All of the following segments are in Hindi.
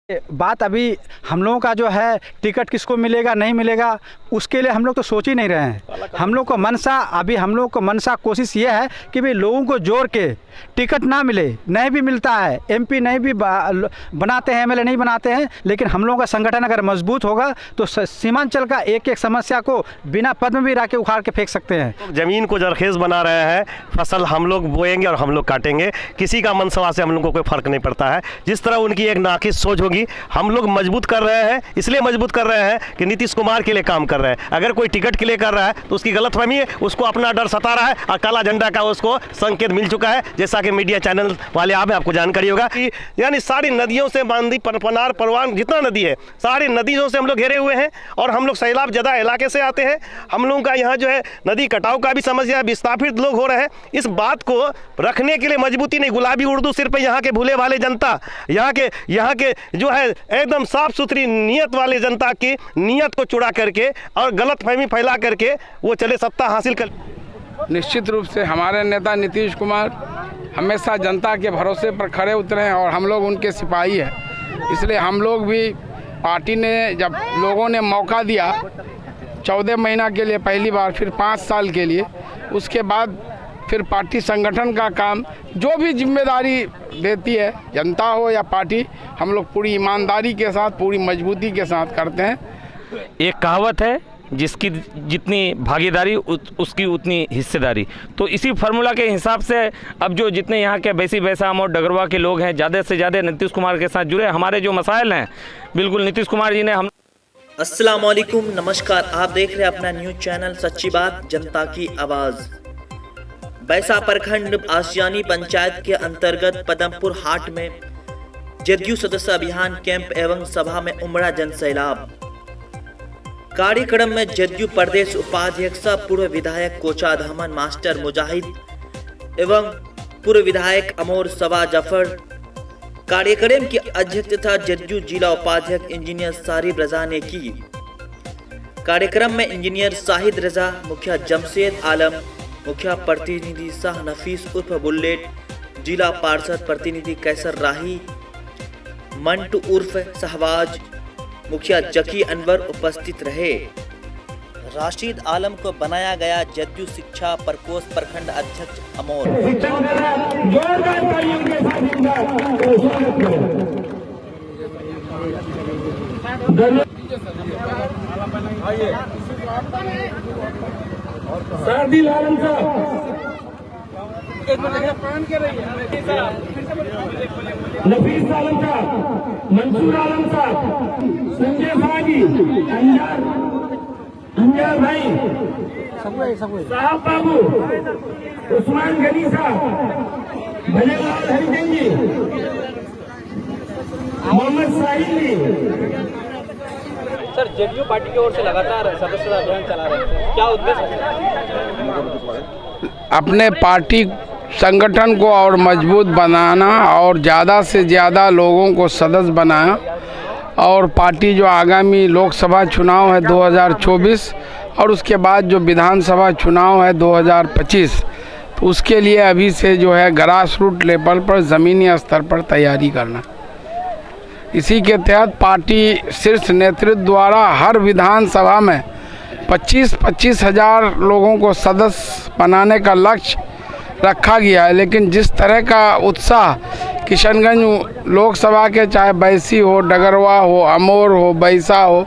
बात अभी हम लोगों का जो है टिकट किसको मिलेगा नहीं मिलेगा उसके लिए हम लोग तो सोच ही नहीं रहे हैं। हम लोग को मनसा कोशिश ये है कि भाई लोगों को जोड़ के टिकट ना मिले, नहीं भी मिलता है, एमपी नहीं भी बनाते हैं, एमएलए नहीं बनाते हैं, लेकिन हम लोगों का संगठन अगर मजबूत होगा तो सीमांचल का एक एक समस्या को बिना पद में भी रख के उखाड़ के फेंक सकते हैं। जमीन को जरखेज बना रहे हैं, फसल हम लोग बोएंगे और हम लोग काटेंगे, किसी का मनसवा से हम लोग को कोई फर्क नहीं पड़ता है। जिस तरह उनकी एक नाकिस सोच होगी, हम लोग मजबूत कर रहे हैं, इसलिए मजबूत कर रहे हैं कि नीतीश कुमार के लिए काम कर रहे हैं। अगर कोई टिकट के लिए कर रहा है तो उसकी गलतफहमी है, उसको अपना डर सता रहा है और काला झंडा का उसको संकेत मिल चुका है। जैसा कि मीडिया चैनल वाले आपको जानकारी होगा कि यानी सारी नदियों से बांधी पनार परवान जितना नदी है सारी नदियों से हम लोग घेरे हुए हैं और हम लोग सैलाब ज़्यादा इलाके से आते हैं। हम लोगों का यहाँ जो है नदी कटाव का भी समस्या है, विस्थापित लोग हो रहे हैं। इस बात को रखने के लिए मजबूती नहीं, गुलाबी उर्दू सिर पे यहाँ के भूले वाले जनता, यहाँ के जो है एकदम साफ सुथरी नीयत वाले जनता की नीयत को चुरा करके और गलतफहमी फैला करके वो चले सत्ता हासिल कर। निश्चित रूप से हमारे नेता नीतीश कुमार हमेशा जनता के भरोसे पर खड़े उतरे हैं और हम लोग उनके सिपाही हैं। इसलिए हम लोग भी पार्टी ने जब लोगों ने मौका दिया 14 महीना के लिए पहली बार, फिर 5 साल के लिए, उसके बाद फिर पार्टी संगठन का काम जो भी जिम्मेदारी देती है जनता हो या पार्टी, हम लोग पूरी ईमानदारी के साथ पूरी मजबूती के साथ करते हैं। एक कहावत है, जिसकी जितनी भागीदारी उसकी उतनी हिस्सेदारी। तो इसी फार्मूला के हिसाब से अब जो जितने यहाँ के बैसी बैसाम और डगरवा के लोग हैं ज़्यादा से ज़्यादा नीतीश कुमार के साथ जुड़े। हमारे जो मसाइल हैं बिल्कुल नीतीश कुमार जी ने हम। अस्सलाम वालेकुम, नमस्कार। आप देख रहे हैं अपना न्यूज चैनल सच्ची बात जनता की आवाज़। बैसा प्रखंड आसियानी पंचायत के अंतर्गत पदमपुर हाट में जदयू सदस्य अभियान कैंप एवं सभा में उमड़ा जन सैलाब। कार्यक्रम में जदयू प्रदेश उपाध्यक्ष पूर्व विधायक कोचा धामन मास्टर मुजाहिद एवं पूर्व विधायक अमोर सवा जफर, कार्यक्रम की अध्यक्षता जदयू जिला उपाध्यक्ष इंजीनियर सारिब रजा ने की। कार्यक्रम में इंजीनियर शाहिद रजा, मुखिया जमशेद आलम, मुखिया प्रतिनिधि शाह नफीस उर्फ बुल्लेट, जिला पार्षद प्रतिनिधि कैसर राही, मंटू उर्फ शहबाज, मुखिया जकी अनवर उपस्थित रहे। राशिद आलम को बनाया गया जदयू शिक्षा प्रकोष्ठ प्रखंड अध्यक्ष अमोर। नफीस आलम साहब, मंसूर आलम साहब, संजय साहजी, अंजार भाई, साहब बाबू, उस्मान गनी साहब, भजनलाल हरिजन जी, मोहम्मद साहिल जी। सर, जदयू पार्टी की ओर से लगातार सदस्यता अभियान चला रहे हैं, क्या उद्देश्य है? अपने पार्टी संगठन को और मजबूत बनाना और ज़्यादा से ज़्यादा लोगों को सदस्य बनाया और पार्टी जो आगामी लोकसभा चुनाव है 2024 और उसके बाद जो विधानसभा चुनाव है 2025, तो उसके लिए अभी से जो है ग्रास रूट लेवल पर ज़मीनी स्तर पर तैयारी करना। इसी के तहत पार्टी शीर्ष नेतृत्व द्वारा हर विधानसभा में 25-25 हज़ार लोगों को सदस्य बनाने का लक्ष्य रखा गया है। लेकिन जिस तरह का उत्साह किशनगंज लोकसभा के, चाहे बैसी हो, डगरवा हो, अमोर हो, बैसा हो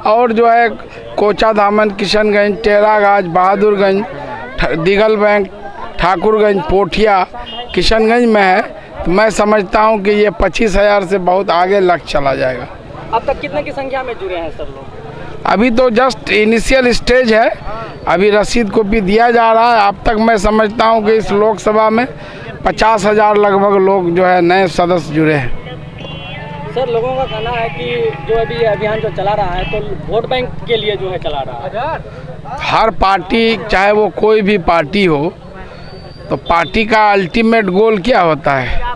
और जो है कोचा धामन, किशनगंज, टेरागाज, बहादुरगंज, दिगल बैंक, ठाकुरगंज, पोठिया किशनगंज में है, तो मैं समझता हूं कि ये 25,000 से बहुत आगे लक्ष्य चला जाएगा। अब तक कितने की संख्या में जुड़े हैं सर लोग? अभी तो जस्ट इनिशियल स्टेज है, अभी रसीद कॉपी दिया जा रहा है। अब तक मैं समझता हूं कि इस लोकसभा में 50,000 लगभग लोग जो है नए सदस्य जुड़े हैं। सर, लोगों का कहना है कि जो अभी अभियान जो चला रहा है तो वोट बैंक के लिए जो है चला रहा है। हर पार्टी, चाहे वो कोई भी पार्टी हो, तो पार्टी का अल्टीमेट गोल क्या होता है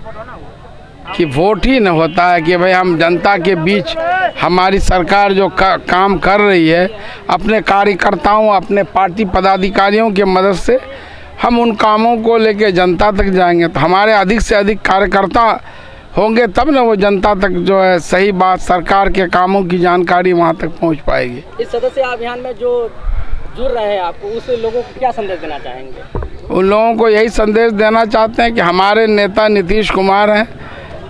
कि वोट ही न होता है कि भाई हम जनता के बीच हमारी सरकार जो काम कर रही है, अपने कार्यकर्ताओं, अपने पार्टी पदाधिकारियों की मदद से हम उन कामों को लेके जनता तक जाएंगे। तो हमारे अधिक से अधिक कार्यकर्ता होंगे तब ना वो जनता तक जो है सही बात, सरकार के कामों की जानकारी वहाँ तक पहुँच पाएगी। इस सदस्य अभियान में जो जुड़ रहे हैं आपको, उस लोगों को क्या संदेश देना चाहेंगे? उन लोगों को यही संदेश देना चाहते हैं कि हमारे नेता नीतीश कुमार हैं,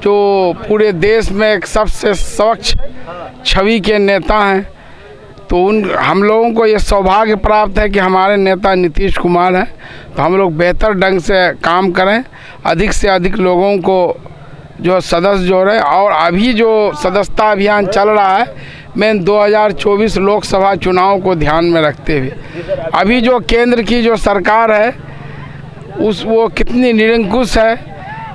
जो पूरे देश में एक सबसे स्वच्छ छवि के नेता हैं। तो हम लोगों को ये सौभाग्य प्राप्त है कि हमारे नेता नीतीश कुमार हैं। तो हम लोग बेहतर ढंग से काम करें, अधिक से अधिक लोगों को जो सदस्य जोड़ें। और अभी जो सदस्यता अभियान चल रहा है, मैं 2024 लोकसभा चुनाव को ध्यान में रखते हुए, अभी जो केंद्र की जो सरकार है वो कितनी निरंकुश है,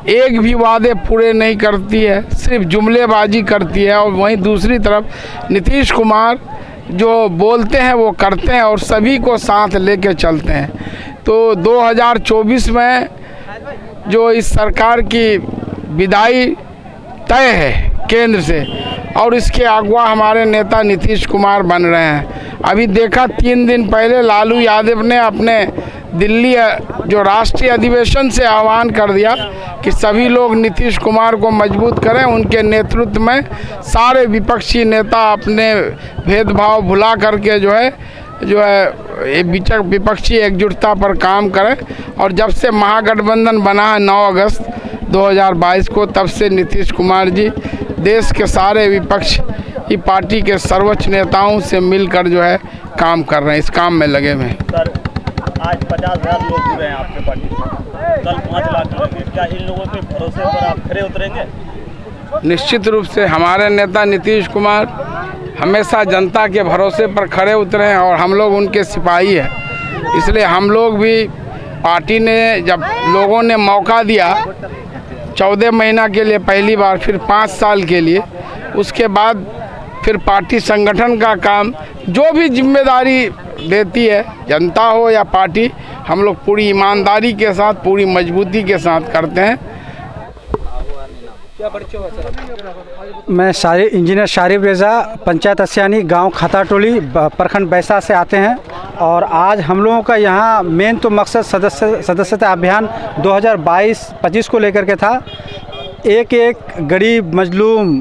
एक भी वादे पूरे नहीं करती है, सिर्फ जुमलेबाजी करती है। और वहीं दूसरी तरफ नीतीश कुमार जो बोलते हैं वो करते हैं और सभी को साथ लेके चलते हैं। तो 2024 में जो इस सरकार की विदाई तय है केंद्र से, और इसके अगुवा हमारे नेता नीतीश कुमार बन रहे हैं। अभी देखा 3 दिन पहले लालू यादव ने अपने दिल्ली जो राष्ट्रीय अधिवेशन से आह्वान कर दिया कि सभी लोग नीतीश कुमार को मजबूत करें। उनके नेतृत्व में सारे विपक्षी नेता अपने भेदभाव भुला करके जो है विपक्षी एकजुटता पर काम करें। और जब से महागठबंधन बना है 9 अगस्त 2022 को, तब से नीतीश कुमार जी देश के सारे विपक्ष की पार्टी के सर्वोच्च नेताओं से मिलकर जो है काम कर रहे हैं, इस काम में लगे हुए हैं। आज 50,000 लोग जुड़े हैं आपके पार्टी से, कल 5 लाख लोग। क्या इन लोगों के भरोसे पर आप खड़े उतरेंगे? निश्चित रूप से हमारे नेता नीतीश कुमार हमेशा जनता के भरोसे पर खड़े उतरे हैं और हम लोग उनके सिपाही हैं। इसलिए हम लोग भी पार्टी ने जब लोगों ने मौका दिया 14 महीना के लिए पहली बार, फिर 5 साल के लिए, उसके बाद फिर पार्टी संगठन का काम जो भी जिम्मेदारी देती है, जनता हो या पार्टी, हम लोग पूरी ईमानदारी के साथ, पूरी मजबूती के साथ करते हैं। क्या परिचय हुआ सर? मैं इंजीनियर शारिफ रेज़ा, पंचायत अस्यानी, गांव खताटोली, प्रखंड बैसा से आते हैं। और आज हम लोगों का यहाँ मेन तो मकसद सदस्यता अभियान 2022-25 को लेकर के था। एक गरीब, मजलूम,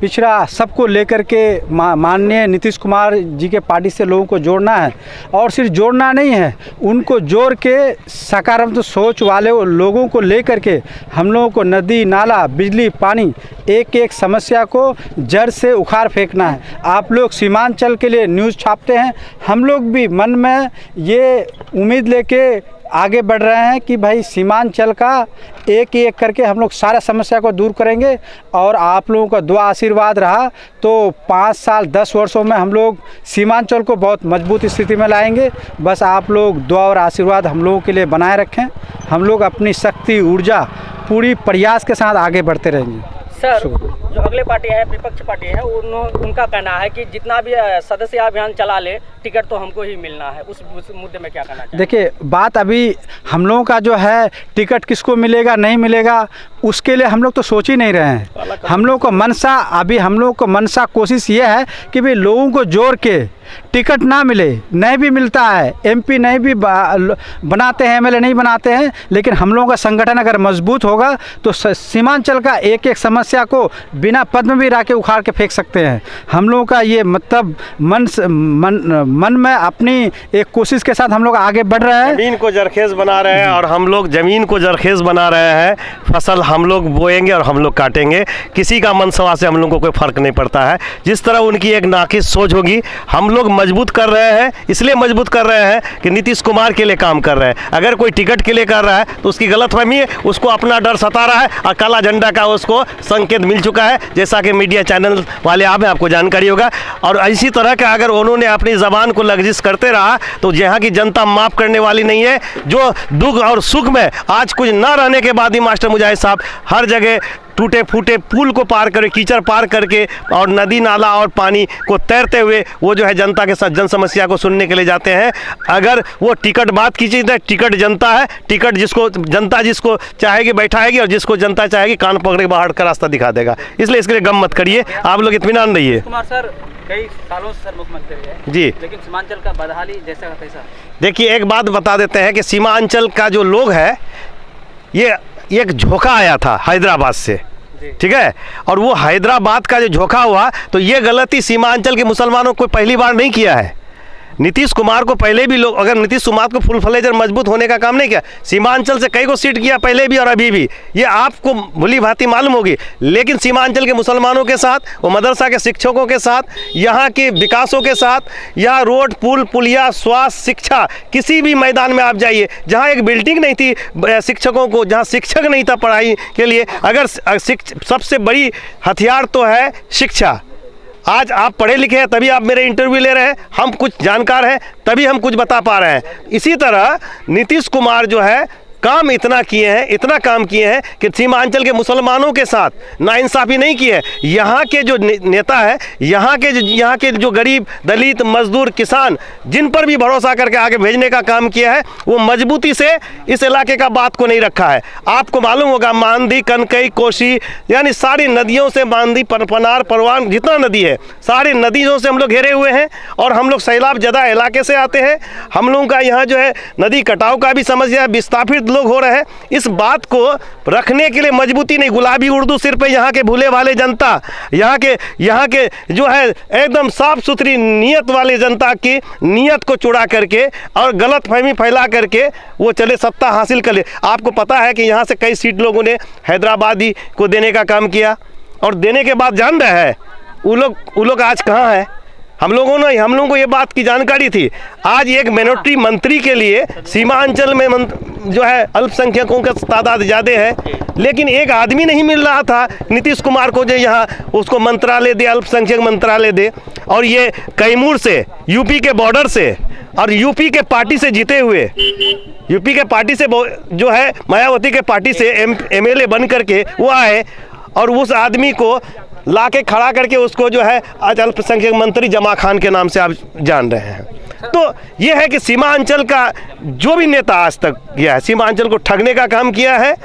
पिछड़ा सबको लेकर के माननीय नीतीश कुमार जी के पार्टी से लोगों को जोड़ना है। और सिर्फ जोड़ना नहीं है, उनको जोड़ के सकारात्मक सोच वाले लोगों को लेकर के हम लोगों को नदी, नाला, बिजली, पानी, एक समस्या को जड़ से उखाड़ फेंकना है। आप लोग सीमांचल के लिए न्यूज़ छापते हैं, हम लोग भी मन में ये उम्मीद लेके आगे बढ़ रहे हैं कि भाई सीमांचल का एक करके हम लोग सारा समस्या को दूर करेंगे। और आप लोगों का दुआ आशीर्वाद रहा तो 5 साल 10 वर्षों में हम लोग सीमांचल को बहुत मजबूत स्थिति में लाएंगे। बस आप लोग दुआ और आशीर्वाद हम लोगों के लिए बनाए रखें। हम लोग अपनी शक्ति, ऊर्जा, पूरी प्रयास के साथ आगे बढ़ते रहेंगे। सर, जो अगले पार्टी है, विपक्ष पार्टी है, उनका कहना है कि जितना भी सदस्य अभियान चला ले, टिकट तो हमको ही मिलना है। उस मुद्दे में क्या कहना चाहिए? देखिए, बात अभी हम लोगों का जो है टिकट किसको मिलेगा नहीं मिलेगा, उसके लिए हम लोग तो सोच ही नहीं रहे हैं। हम लोग को मनसा कोशिश ये है कि भाई लोगों को जोड़ के टिकट ना मिले, नहीं भी मिलता है, MP नहीं भी बनाते हैं, MLA नहीं बनाते हैं, लेकिन हम लोगों का संगठन अगर मजबूत होगा तो सीमांचल का एक समस्या को बिना पद्म भी राके उखाड़ के फेंक सकते हैं। हम लोगों का ये मतलब मन में अपनी एक कोशिश के साथ हम लोग आगे बढ़ रहे हैं। जमीन को जरखेज बना रहे हैं और हम लोग जमीन को जरखेज बना रहे हैं। फसल हम लोग बोएंगे और हम लोग काटेंगे। किसी का मनसवा से हम लोग को कोई फर्क नहीं पड़ता है। जिस तरह उनकी एक नाकिस सोच होगी, हम लोग मजबूत कर रहे हैं। इसलिए मजबूत कर रहे हैं कि नीतीश कुमार के लिए काम कर रहे हैं। अगर कोई टिकट के लिए कर रहा है तो उसकी गलतफहमी है, उसको अपना डर सता रहा है और काला झंडा का उसको संकेत मिल चुका है। जैसा कि मीडिया चैनल वाले आप हैं, आपको जानकारी होगा। और इसी तरह का अगर उन्होंने अपनी ज़बान को लग्जिश करते रहा तो यहाँ की जनता माफ़ करने वाली नहीं है। जो दुख और सुख में आज कुछ ना रहने के बाद ही मास्टर मुजाहिद साहब हर जगह टूटे फूटे पुल को पार करके, कीचड़ पार करके और नदी नाला और पानी को तैरते हुए वो जो है जनता के साथ जन समस्या को सुनने के लिए जाते हैं। अगर वो टिकट बात कीजिए तो टिकट जनता है। टिकट जनता जिसको चाहेगी बैठाएगी और जिसको जनता चाहेगी कान पकड़ के बाहर का रास्ता दिखा देगा। इसलिए इसके लिए गम मत करिए, आप लोग इत्मीनान रहिए। कुमार सर कई सालों से सर मुख्यमंत्री है जी, लेकिन सीमांचल का बदहाली जैसा का तैसा। देखिए, एक बात बता देते हैं कि सीमांचल का जो लोग है, ये एक झोंका आया था हैदराबाद से ठीक है। और वो हैदराबाद का जो झोंका हुआ, तो ये गलती सीमांचल के मुसलमानों को पहली बार नहीं किया है। नीतीश कुमार को पहले भी लोग, अगर नीतीश कुमार को फुल फ्लेजर मजबूत होने का काम नहीं किया, सीमांचल से कई को सीट किया पहले भी और अभी भी, ये आपको भली भांति मालूम होगी। लेकिन सीमांचल के मुसलमानों के साथ, वो मदरसा के शिक्षकों के साथ, यहाँ के विकासों के साथ, यहाँ रोड, पुल, पुलिया, स्वास्थ्य, शिक्षा, किसी भी मैदान में आप जाइए जहाँ एक बिल्डिंग नहीं थी शिक्षकों को, जहाँ शिक्षक नहीं था पढ़ाई के लिए, अगर सबसे बड़ी हथियार तो है शिक्षा। आज आप पढ़े लिखे हैं तभी आप मेरे इंटरव्यू ले रहे हैं, हम कुछ जानकार हैं तभी हम कुछ बता पा रहे हैं। इसी तरह नीतीश कुमार जो है काम इतना किए हैं, इतना काम किए हैं कि सीमांचल के मुसलमानों के साथ नाइंसाफ़ी नहीं की है। यहाँ के जो नेता है, यहाँ के जो गरीब, दलित, मजदूर, किसान, जिन पर भी भरोसा करके आगे भेजने का काम किया है, वो मजबूती से इस इलाके का बात को नहीं रखा है। आपको मालूम होगा मांदी, कनकई, कोसी, यानी सारी नदियों से, मांदी, पनार, परवान, जितना नदी है सारी नदियों से हम लोग घिरे हुए हैं। और हम लोग सैलाब ज़्यादा इलाके से आते हैं। हम लोगों का यहाँ जो है नदी कटाव का भी समस्या है, विस्थापित लोग हो रहे हैं। इस बात को रखने के लिए मजबूती नहीं, गुलाबी उर्दू सिर पे यहाँ के भूले वाले जनता, यहाँ के जो है एकदम साफ सुथरी नीयत वाले जनता की नीयत को चुरा करके और गलत फहमी फैला करके वो चले सत्ता हासिल कर ले। आपको पता है कि यहाँ से कई सीट लोगों ने हैदराबादी को देने का काम किया, और देने के बाद जान रहे हैं वो लोग आज कहाँ हैं। हम लोगों को ये बात की जानकारी थी। आज एक मिनोरिटी मंत्री के लिए सीमांचल में जो है अल्पसंख्यकों का तादाद ज़्यादा है, लेकिन एक आदमी नहीं मिल रहा था नीतीश कुमार को जो यहाँ उसको मंत्रालय दे, अल्पसंख्यक मंत्रालय दे। और ये कैमूर से, यूपी के बॉर्डर से और यूपी के पार्टी से जीते हुए, यूपी के पार्टी से जो है मायावती के पार्टी से MLA बन करके वो आए, और उस आदमी को लाके खड़ा करके उसको जो है आज अल्पसंख्यक मंत्री जमा खान के नाम से आप जान रहे हैं। तो ये है कि सीमांचल का जो भी नेता आज तक किया है, सीमांचल को ठगने का काम किया है।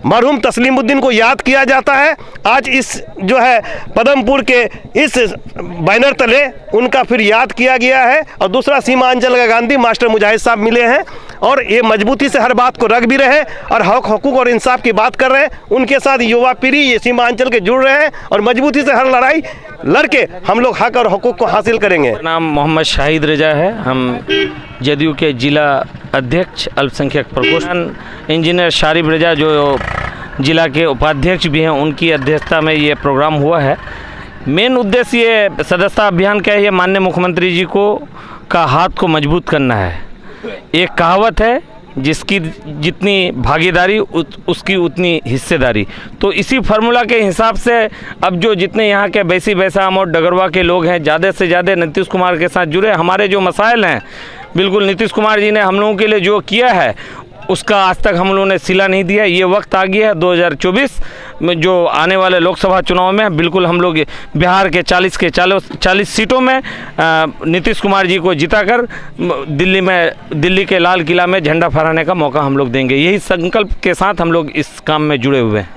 मरहूम तस्लीमुद्दीन को याद किया जाता है। आज इस जो है पदमपुर के इस बैनर तले उनका फिर याद किया गया है। और दूसरा, सीमांचल का गांधी मास्टर मुजाहिद साहब मिले हैं और ये मजबूती से हर बात को रख भी रहे हैं और हक, हकूक और इंसाफ की बात कर रहे हैं। उनके साथ युवा पीढ़ी ये सीमांचल के जुड़ रहे हैं और मजबूती से हर लड़ाई लड़के हम लोग हक और हकूक को हासिल करेंगे। नाम मोहम्मद शाहिद रजा है। हम जदयू के जिला अध्यक्ष अल्पसंख्यक प्रकोष्ठ, इंजीनियर शारिब रजा जो जिला के उपाध्यक्ष भी हैं, उनकी अध्यक्षता में ये प्रोग्राम हुआ है। मेन उद्देश्य ये सदस्यता अभियान का है, ये माननीय मुख्यमंत्री जी का हाथ को मजबूत करना है। एक कहावत है, जिसकी जितनी भागीदारी उसकी उतनी हिस्सेदारी। तो इसी फार्मूला के हिसाब से अब जो जितने यहाँ के बैसी बैसाम और डगरवा के लोग हैं, ज़्यादा से ज़्यादा नीतीश कुमार के साथ जुड़े। हमारे जो मसाइल हैं, बिल्कुल नीतीश कुमार जी ने हम लोगों के लिए जो किया है उसका आज तक हम लोगों ने सिला नहीं दिया। ये वक्त आ गया है 2024 में जो आने वाले लोकसभा चुनाव में बिल्कुल हम लोग बिहार के 40 सीटों में नीतीश कुमार जी को जिताकर दिल्ली के लाल किला में झंडा फहराने का मौका हम लोग देंगे। यही संकल्प के साथ हम लोग इस काम में जुड़े हुए हैं।